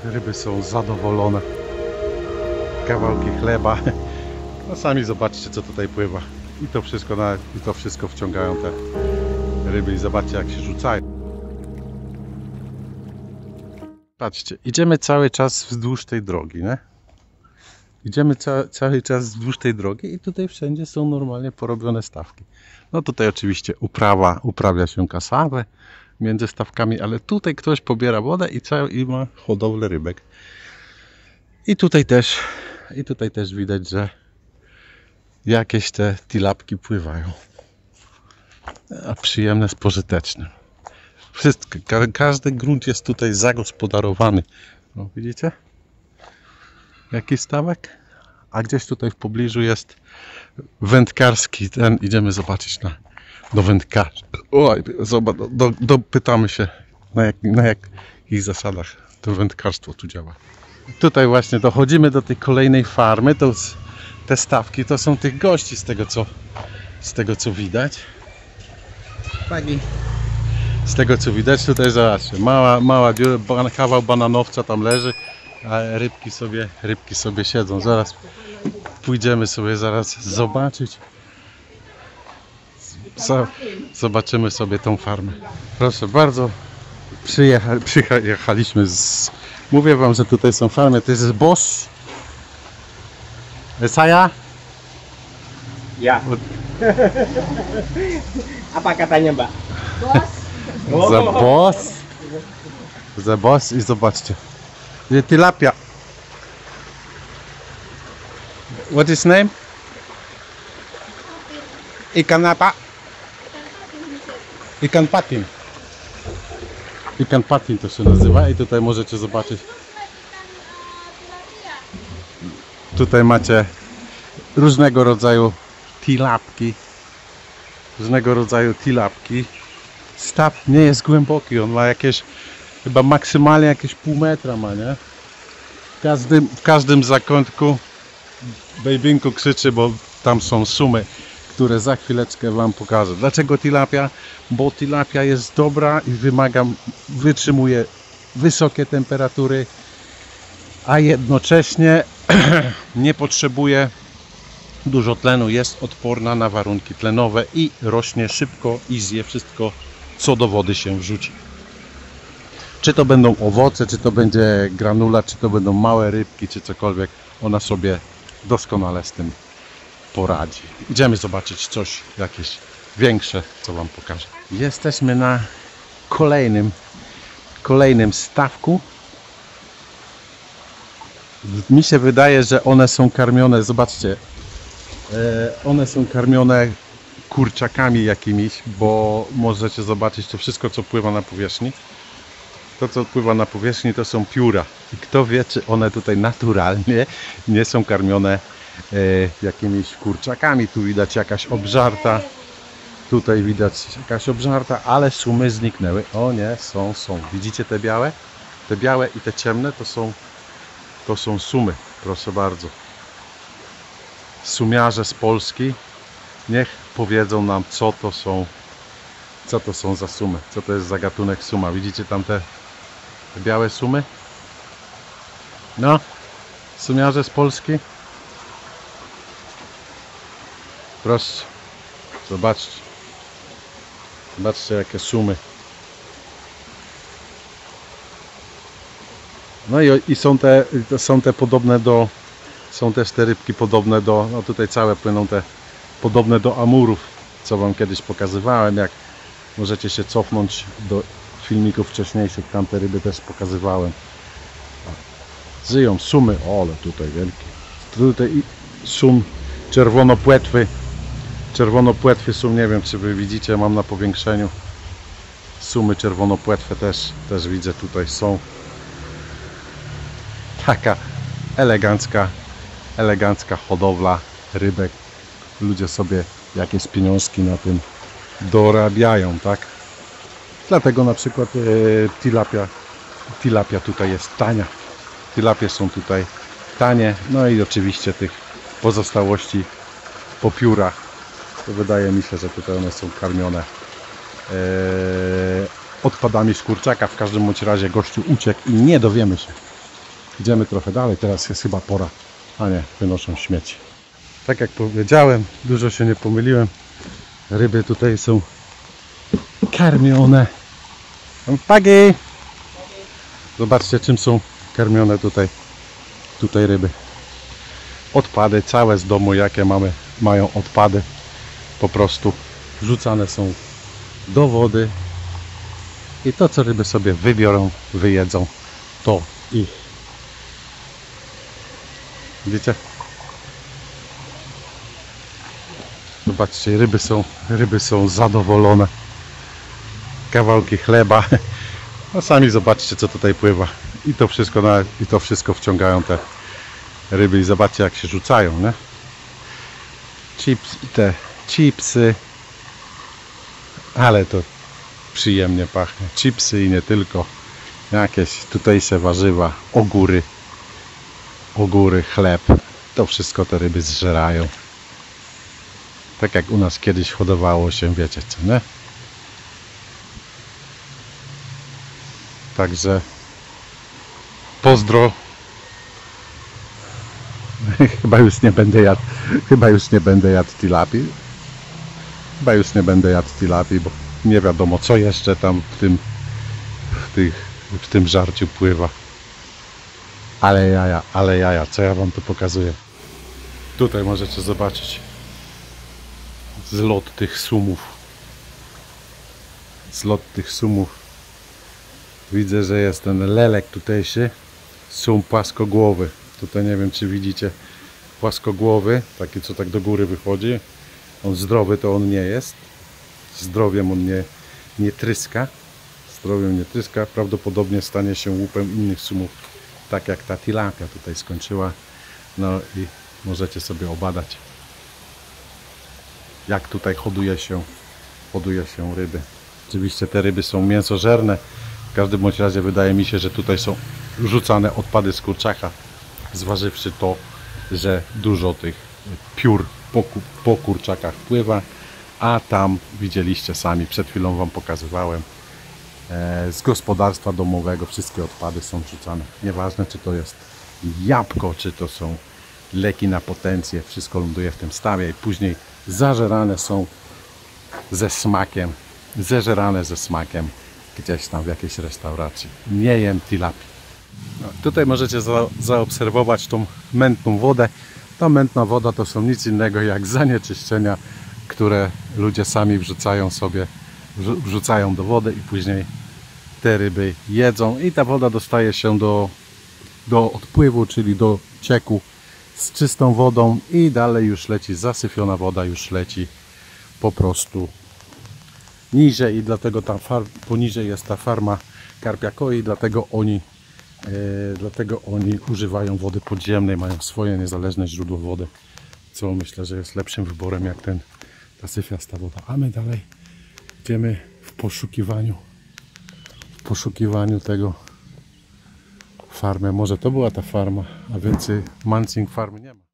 Ryby są zadowolone. Kawałki chleba. No sami zobaczcie, co tutaj pływa. I to wszystko wciągają te ryby i zobaczcie, jak się rzucają. Patrzcie, idziemy cały czas wzdłuż tej drogi, nie? Idziemy cały czas wzdłuż tej drogi i tutaj wszędzie są normalnie porobione stawki. No tutaj oczywiście uprawia się kasawę między stawkami, ale tutaj ktoś pobiera wodę i ma hodowlę rybek. I tutaj też widać, że jakieś te tilapki pływają. A przyjemne, spożyteczne. Wszystko, każdy grunt jest tutaj zagospodarowany. No, widzicie? Jaki stawek? A gdzieś tutaj w pobliżu jest wędkarski. Idziemy zobaczyć do wędkarza. Oj, zobacz, dopytamy się, na jakich zasadach to wędkarstwo tu działa. Tutaj właśnie dochodzimy do tej kolejnej farmy. Te stawki to są tych gości, z tego co widać. Z tego co widać, tutaj zobaczcie, mała dziura, kawał bananowca tam leży, a rybki sobie siedzą. Zaraz pójdziemy sobie zobaczyć. Zobaczymy sobie tą farmę. Proszę bardzo, przyjechaliśmy Mówię wam, że tutaj są farmy. To jest Boss. Saya? Ya. Apa katanya, Mbak? The boss i zobaczcie. Tilapia. What is name? Ikan apa? Ikan patin. Ikan patin to się nazywa i tutaj możecie zobaczyć. Tutaj macie różnego rodzaju tilapki. Staw nie jest głęboki, on ma chyba maksymalnie jakieś pół metra ma, nie? W każdym zakątku bejbinku krzyczy, bo tam są sumy, które za chwileczkę wam pokażę. Dlaczego tilapia? Bo tilapia jest dobra i wytrzymuje wysokie temperatury, a jednocześnie nie potrzebuje dużo tlenu, jest odporna na warunki tlenowe i rośnie szybko i zje wszystko, co do wody się wrzuci. Czy to będą owoce, czy to będzie granula, czy to będą małe rybki, czy cokolwiek, ona sobie doskonale z tym poradzi. Idziemy zobaczyć jakieś większe, co wam pokażę. Jesteśmy na kolejnym stawku. Mi się wydaje, że one są karmione, zobaczcie, one są karmione kurczakami jakimiś, bo możecie zobaczyć to wszystko, co pływa na powierzchni. To, co pływa na powierzchni, to są pióra. I kto wie, czy one tutaj naturalnie nie są karmione jakimiś kurczakami. Tu widać jakaś obżarta. Tutaj widać jakaś obżarta, ale sumy zniknęły. O nie, są. Widzicie te białe? Te białe i te ciemne to są sumy. Proszę bardzo. Sumiarze z Polski, niech powiedzą nam, co to są za sumy, co to jest za gatunek suma. Widzicie tam te białe sumy? No, sumiarze z Polski. Proszę, zobaczcie jakie sumy. No i są te podobne do, są też te rybki podobne do, no tutaj całe płyną te podobne do amurów, co wam kiedyś pokazywałem. Jak możecie się cofnąć do filmików wcześniejszych, tamte ryby też pokazywałem. Żyją sumy, ale tutaj wielkie. Tutaj sum czerwonopłetwy sum, nie wiem, czy wy widzicie, mam na powiększeniu. Sumy czerwonopłetwe też widzę, tutaj są. Taka elegancka hodowla rybek. Ludzie sobie jakieś pieniążki na tym dorabiają, tak? Dlatego na przykład tilapia tutaj jest tania. Tilapie są tutaj tanie. No i oczywiście tych pozostałości po piórach, to wydaje mi się, że tutaj one są karmione odpadami z kurczaka. W każdym bądź razie gościu uciekł i nie dowiemy się, Idziemy trochę dalej, teraz jest chyba pora. A nie, wynoszą śmieci. Tak jak powiedziałem, dużo się nie pomyliłem. Ryby tutaj są karmione. Pagi! Zobaczcie, czym są karmione tutaj ryby. Odpady całe z domu, jakie mają odpady, po prostu wrzucane są do wody i to, co ryby sobie wybiorą, wyjedzą, to ich. Widzicie? Zobaczcie, ryby są zadowolone. Kawałki chleba. A sami zobaczcie, co tutaj pływa. I to wszystko wciągają te ryby i zobaczcie, jak się rzucają, nie? Te chipsy. Ale to przyjemnie pachnie. Chipsy i nie tylko. Jakieś tutejsze warzywa, ogóry, chleb. To wszystko te ryby zżerają. Tak jak u nas kiedyś hodowało się, wiecie co, nie? Także pozdro. Chyba już nie będę jadł tilapii. Bo nie wiadomo, co jeszcze tam w tym żarciu pływa. Ale jaja, co ja wam tu pokazuję. Tutaj możecie zobaczyć zlot tych sumów. Widzę, że jest ten lelek tutejszy, sum płaskogłowy. Tutaj nie wiem, czy widzicie, płaskogłowy, taki, co tak do góry wychodzi. On zdrowy to on nie jest. Zdrowiem on nie tryska. Prawdopodobnie stanie się łupem innych sumów, tak jak ta tilapia tutaj skończyła. No i możecie sobie obadać, jak tutaj hoduje się ryby. Oczywiście te ryby są mięsożerne. W każdym bądź razie wydaje mi się, że tutaj są rzucane odpady z kurczaka, zważywszy to, że dużo tych piór po kurczakach pływa, a tam widzieliście sami, przed chwilą wam pokazywałem, z gospodarstwa domowego wszystkie odpady są rzucane. Nieważne, czy to jest jabłko, czy to są leki na potencję, wszystko ląduje w tym stawie i później zażerane są zeżerane ze smakiem gdzieś tam w jakiejś restauracji. Nie jem tilapii. No, tutaj możecie zaobserwować tą mętną wodę. Ta mętna woda to są nic innego jak zanieczyszczenia, które ludzie sami wrzucają do wody i później te ryby jedzą i ta woda dostaje się do odpływu, czyli do cieku z czystą wodą i dalej już leci zasyfiona woda, już leci po prostu niżej i dlatego poniżej jest ta farma karpia koi, dlatego oni używają wody podziemnej, mają swoje niezależne źródło wody, co myślę, że jest lepszym wyborem jak ta syfiasta woda. A my dalej idziemy w poszukiwaniu tego farmy. Może to była ta farma, a więcej Mansing farmy nie ma.